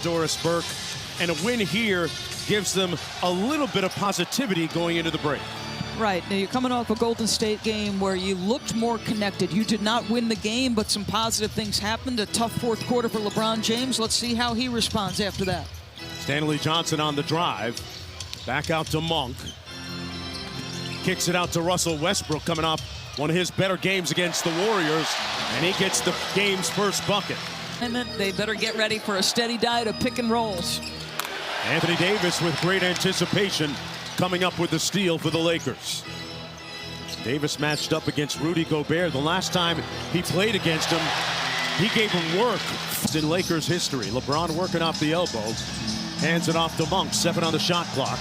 Doris Burke, and a win here gives them a little bit of positivity going into the break. Right. Now, you're coming off a Golden State game where you looked more connected. You did not win the game, but some positive things happened. A tough fourth quarter for LeBron James. Let's see how he responds after that. Stanley Johnson on the drive. Back out to Monk. Kicks it out to Russell Westbrook, coming off one of his better games against the Warriors, and he gets the game's first bucket. They better get ready for a steady diet of pick and rolls. Anthony Davis with great anticipation coming up with the steal for the Lakers. Davis matched up against Rudy Gobert. The last time he played against him, he gave him work in Lakers history. LeBron working off the elbow. Hands it off to Monk. 7 on the shot clock.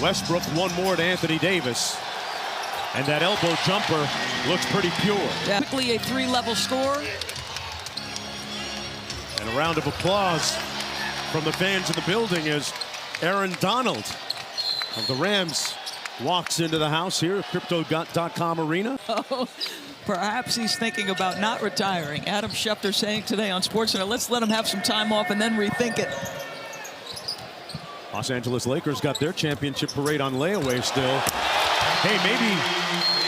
Westbrook one more to Anthony Davis. And that elbow jumper looks pretty pure. Yeah. Quickly a 3-level score. And a round of applause from the fans in the building as Aaron Donald of the Rams walks into the house here at Crypto.com Arena. Oh, perhaps he's thinking about not retiring. Adam Schefter saying today on SportsCenter, let's let him have some time off and then rethink it. Los Angeles Lakers got their championship parade on layaway still. Hey, maybe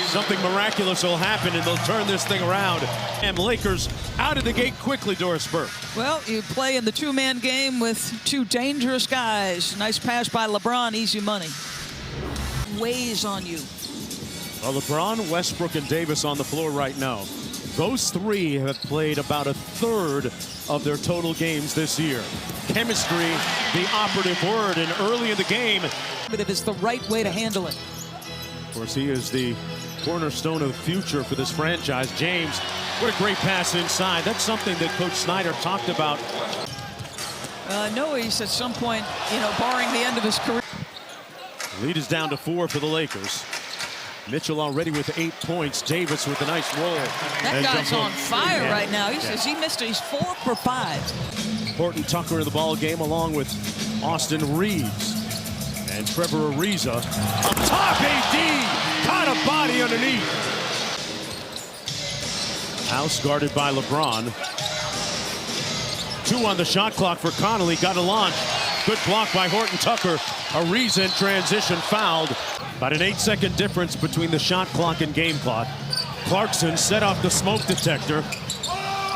something miraculous will happen and they'll turn this thing around. And Lakers out of the gate quickly, Doris Burke. Well, you play in the two-man game with two dangerous guys. Nice pass by LeBron, easy money. Weighs on you. Well, LeBron, Westbrook, and Davis on the floor right now. Those three have played about a third of their total games this year. Chemistry, the operative word, and early in the game. But it is the right way to handle it. Of course, he is the cornerstone of the future for this franchise. James, what a great pass inside. That's something that Coach Snyder talked about. No, he's at some point, barring the end of his career. Lead is down to 4 for the Lakers. Mitchell already with 8 points. Davis with a nice roll. That guy's on fire right now. He says he missed it. He's 4 for 5. Horton Tucker in the ball game along with Austin Reeves. And Trevor Ariza up top. AD caught a body underneath. House guarded by LeBron. 2 on the shot clock for Connolly. Got a launch. Good block by Horton Tucker. Ariza in transition fouled. About an 8-second difference between the shot clock and game clock. Clarkson set off the smoke detector.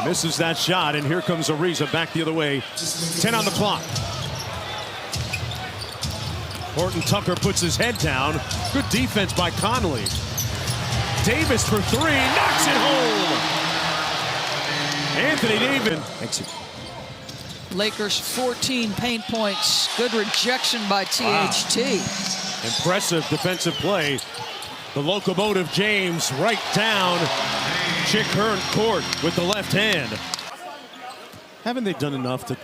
Misses that shot, and here comes Ariza back the other way. 10 on the clock. Horton Tucker puts his head down. Good defense by Connolly. Davis for 3, knocks it home. Anthony Davis. Lakers 14 paint points. Good rejection by THT. Wow. Impressive defensive play. The locomotive James right down Chick Hearn court with the left hand. Haven't they done enough to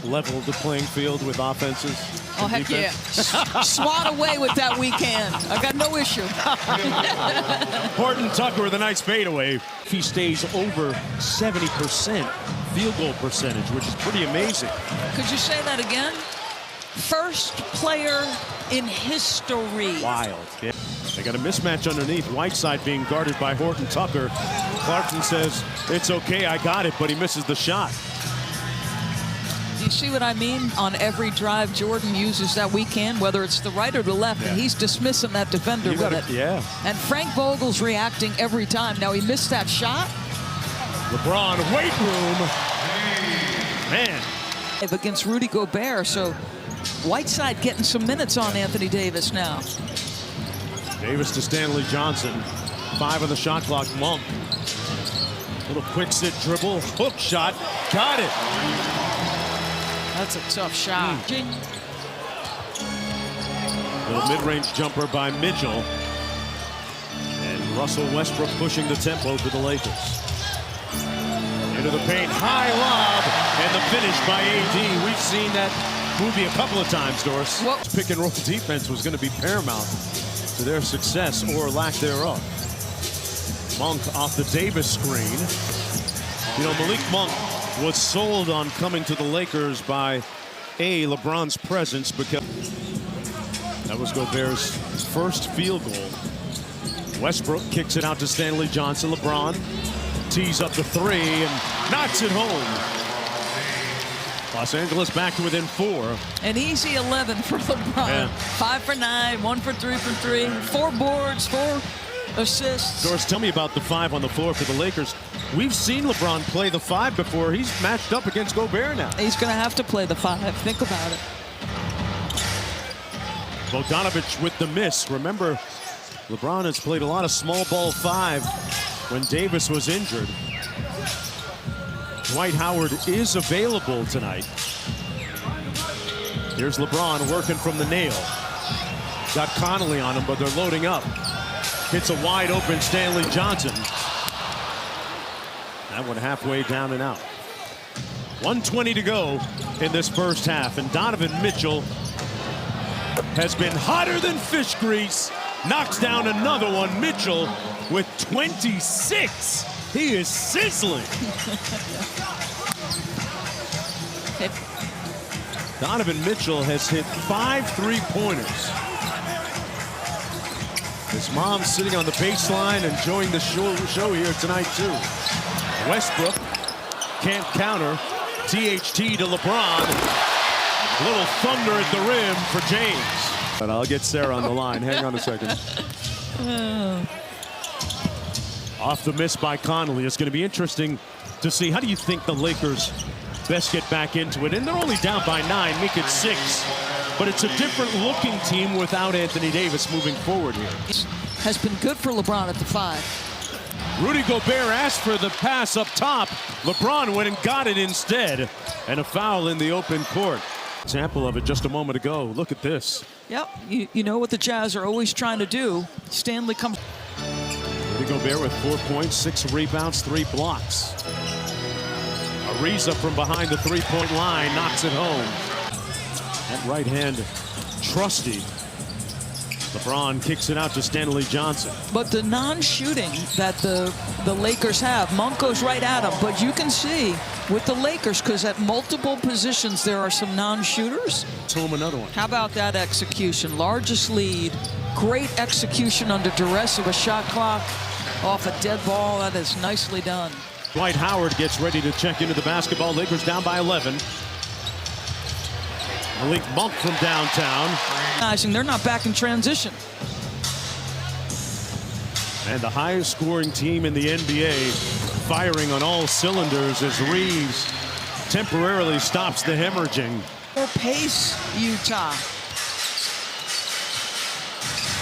level the playing field with offenses? Oh, heck defense? Yeah. Swat away with that weak hand. I got no issue. Horton Tucker with a nice fadeaway. He stays over 70% field goal percentage, which is pretty amazing. Could you say that again? First player in history. Wild. Yeah. They got a mismatch underneath. Whiteside being guarded by Horton Tucker. Clarkson says, it's okay, I got it, but he misses the shot. Do you see what I mean? On every drive, Jordan uses that weak hand, whether it's the right or the left, and he's dismissing that defender with it. Yeah. And Frank Vogel's reacting every time. Now, he missed that shot. LeBron, weight room. Man. Against Rudy Gobert, so Whiteside getting some minutes on Anthony Davis now. Davis to Stanley Johnson. 5 on the shot clock. Monk. Little quick sit dribble. Hook shot. Got it. That's a tough shot. Little mid-range jumper by Mitchell. And Russell Westbrook pushing the tempo for the Lakers. Into the paint. High lob. And the finish by AD. We've seen that movie a couple of times, Doris. Well, pick and roll defense was going to be paramount to their success or lack thereof. Monk off the Davis screen. Malik Monk was sold on coming to the Lakers by LeBron's presence, because that was Gobert's first field goal. Westbrook kicks it out to Stanley Johnson. LeBron tees up the 3 and knocks it home. Los Angeles back to within 4. An easy 11 for LeBron. Yeah. 5 for 9, 1 for 3 for 3, 4 boards, 4 assists. Doris, tell me about the 5 on the floor for the Lakers. We've seen LeBron play the 5 before. He's matched up against Gobert now. He's going to have to play the 5. Think about it. Bogdanovic with the miss. Remember, LeBron has played a lot of small ball 5 when Davis was injured. Dwight Howard is available tonight. Here's LeBron working from the nail. Got Connolly on him, but they're loading up. Hits a wide open Stanley Johnson. That one halfway down and out. 1:20 to go in this first half, and Donovan Mitchell has been hotter than fish grease. Knocks down another one. Mitchell with 26. He is sizzling. Donovan Mitchell has hit 5 3-pointers. His mom's sitting on the baseline enjoying the show here tonight too. Westbrook can't counter. THT to LeBron. Little thunder at the rim for James. But I'll get Sarah on the line. Hang on a second. Off the miss by Connolly. It's going to be interesting to see. How do you think the Lakers best get back into it? And they're only down by 9, make it 6. But it's a different looking team without Anthony Davis moving forward here. Has been good for LeBron at the 5. Rudy Gobert asked for the pass up top. LeBron went and got it instead. And a foul in the open court. Example of it just a moment ago. Look at this. Yep, you know what the Jazz are always trying to do. Stanley comes. Rudy Gobert with 4 points, 6 rebounds, 3 blocks. Ariza from behind the 3-point line knocks it home. That right hand, trusty. LeBron kicks it out to Stanley Johnson. But the non-shooting that the Lakers have, Monk goes right at him. But you can see with the Lakers, because at multiple positions there are some non-shooters. Home another one. How about that execution? Largest lead, great execution under duress of a shot clock off a dead ball. That is nicely done. Dwight Howard gets ready to check into the basketball. Lakers down by 11. Malik Monk from downtown. They're not back in transition. And the highest scoring team in the NBA firing on all cylinders as Reeves temporarily stops the hemorrhaging. More pace, Utah.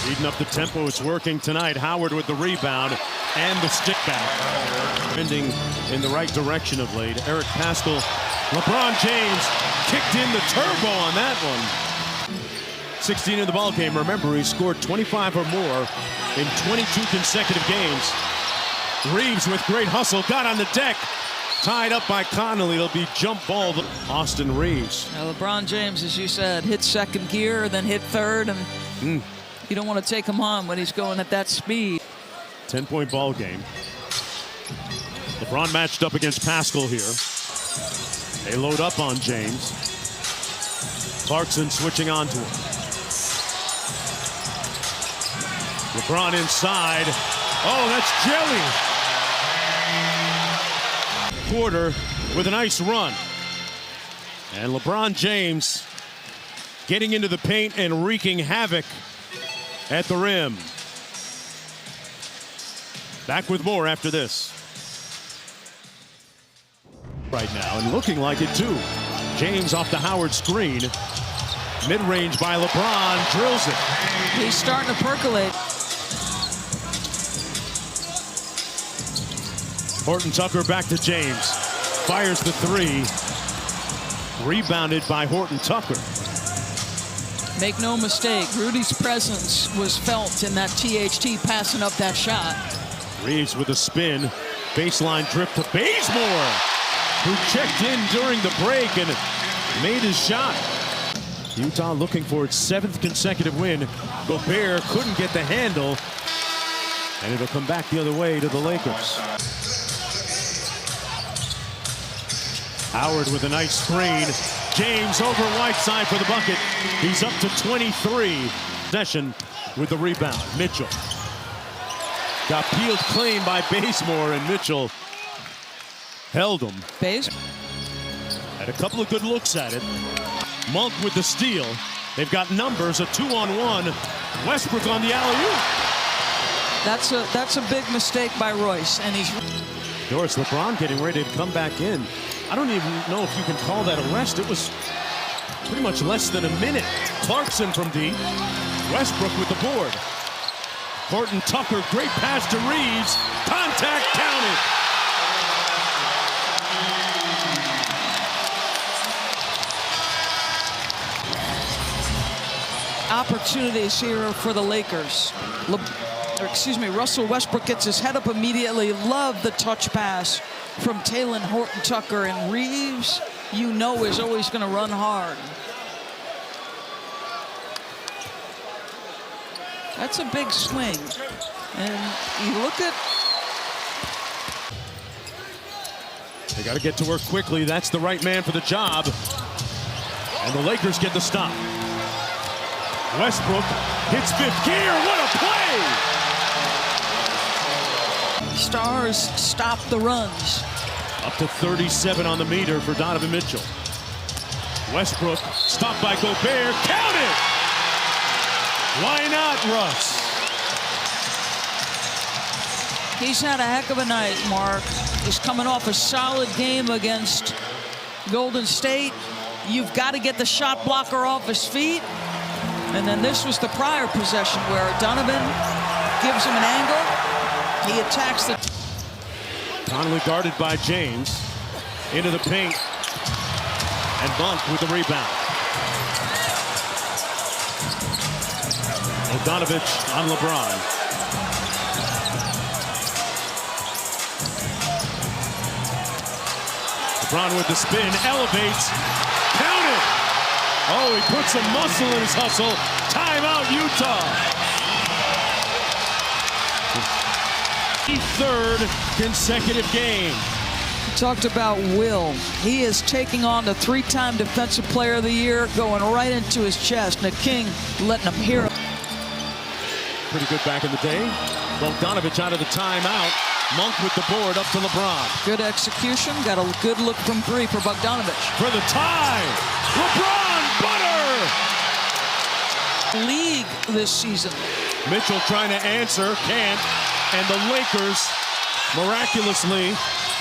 Speeding up the tempo, it's working tonight. Howard with the rebound and the stick back. Trending in the right direction of late. Eric Paschall. LeBron James kicked in the turbo on that one. 16 in the ball game. Remember, he scored 25 or more in 22 consecutive games. Reeves with great hustle, got on the deck. Tied up by Connolly. It'll be jump ball to Austin Reeves. Now, LeBron James, as you said, hit second gear, then hit third, and you don't want to take him on when he's going at that speed. 10-point ball game. LeBron matched up against Paschall here. They load up on James. Clarkson switching on to him. LeBron inside. Oh, that's jelly. Porter with a nice run. And LeBron James getting into the paint and wreaking havoc at the rim. Back with more after this. Right now, and looking like it too. James off the Howard screen. Mid-range by LeBron, drills it. He's starting to percolate. Horton Tucker back to James. Fires the 3. Rebounded by Horton Tucker. Make no mistake, Rudy's presence was felt in that THT passing up that shot. Reeves with a spin. Baseline drip to Bazemore, who checked in during the break and made his shot. Utah looking for its 7th consecutive win. Gobert couldn't get the handle, and it'll come back the other way to the Lakers. Howard with a nice screen. James over Whiteside for the bucket. He's up to 23. Possession with the rebound. Mitchell got peeled clean by Bazemore, and Mitchell held him. Baze. At Had a couple of good looks at it. Monk with the steal. They've got numbers, a 2-on-1. Westbrook on the alley-oop. That's a big mistake by Royce, and he's... Doris, LeBron getting ready to come back in. I don't even know if you can call that a rest. It was pretty much less than a minute. Clarkson from deep. Westbrook with the board. Horton Tucker, great pass to Reeves. Contact counted. Opportunities here for the Lakers. Russell Westbrook gets his head up immediately. Love the touch pass from Talen Horton Tucker, and Reeves, you know, is always going to run hard. That's a big swing. And you look at... They got to get to work quickly. That's the right man for the job. And the Lakers get the stop. Westbrook hits fifth gear. What a play! Stars stop the runs. Up to 37 on the meter for Donovan Mitchell. Westbrook stopped by Gobert. Count it! Why not, Russ? He's had a heck of a night, Mark. He's coming off a solid game against Golden State. You've got to get the shot blocker off his feet. And then this was the prior possession where Donovan gives him an angle. He attacks the... Conley guarded by James. Into the paint. And Monk with the rebound. Bogdanovich on LeBron. LeBron with the spin, elevates, count it! Oh, he puts some muscle in his hustle. Timeout, Utah. Third consecutive game. We talked about Will. He is taking on the three-time Defensive Player of the Year, going right into his chest. And the King letting him hear it. Pretty good back in the day. Bogdanovich out of the timeout. Monk with the board up to LeBron. Good execution. Got a good look from three for Bogdanovich. For the tie. LeBron butter. League this season. Mitchell trying to answer, can't. And the Lakers miraculously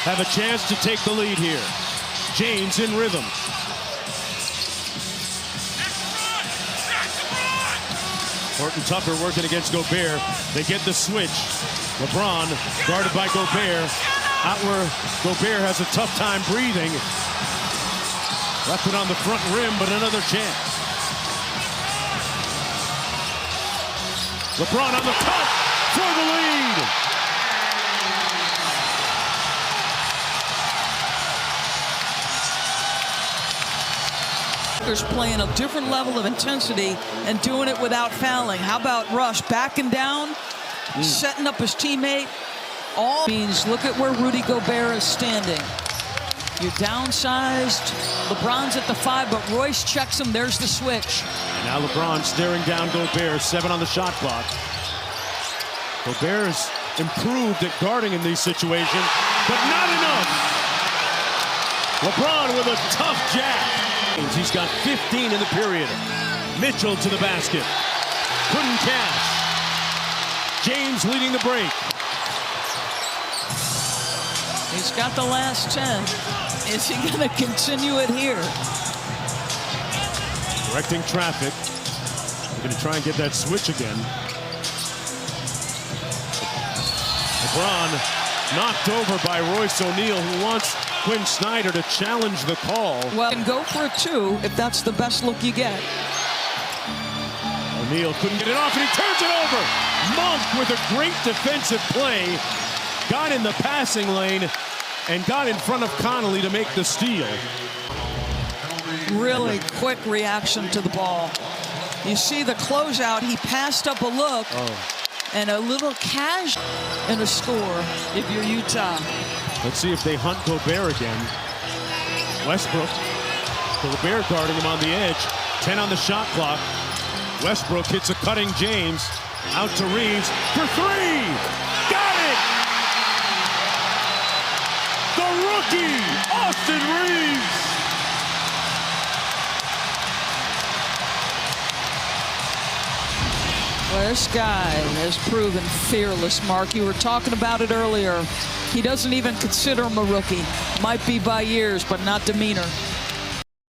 have a chance to take the lead here. James in rhythm. Horton Tucker working against Gobert. They get the switch. LeBron guarded by Gobert. Out where Gobert has a tough time breathing. Left it on the front rim, but another chance. LeBron on the cut for the lead. Lakers playing a different level of intensity and doing it without fouling. How about Russ backing down, setting up his teammate? All means, look at where Rudy Gobert is standing. You're downsized. LeBron's at the 5, but Royce checks him. There's the switch. And now LeBron staring down Gobert. 7 on the shot clock. Gobert has improved at guarding in these situations, but not enough. LeBron with a tough jab. He's got 15 in the period. Mitchell to the basket. Couldn't cash. James leading the break. He's got the last 10. Is he going to continue it here? Directing traffic. We're going to try and get that switch again. LeBron knocked over by Royce O'Neal, who wants Quinn Snyder to challenge the call. Well, and go for a 2 if that's the best look you get. O'Neal couldn't get it off, and he turns it over. Monk with a great defensive play. Got in the passing lane and got in front of Conley to make the steal. Really quick reaction to the ball. You see the closeout, he passed up a look. And a little cash and a score if you're Utah. Let's see if they hunt Gobert again. Westbrook. Gobert guarding him on the edge. 10 on the shot clock. Westbrook hits a cutting James. Out to Reeves for 3. Got it! The rookie, Austin Reeves. Well, this guy has proven fearless, Mark. You were talking about it earlier. He doesn't even consider him a rookie. Might be by years, but not demeanor.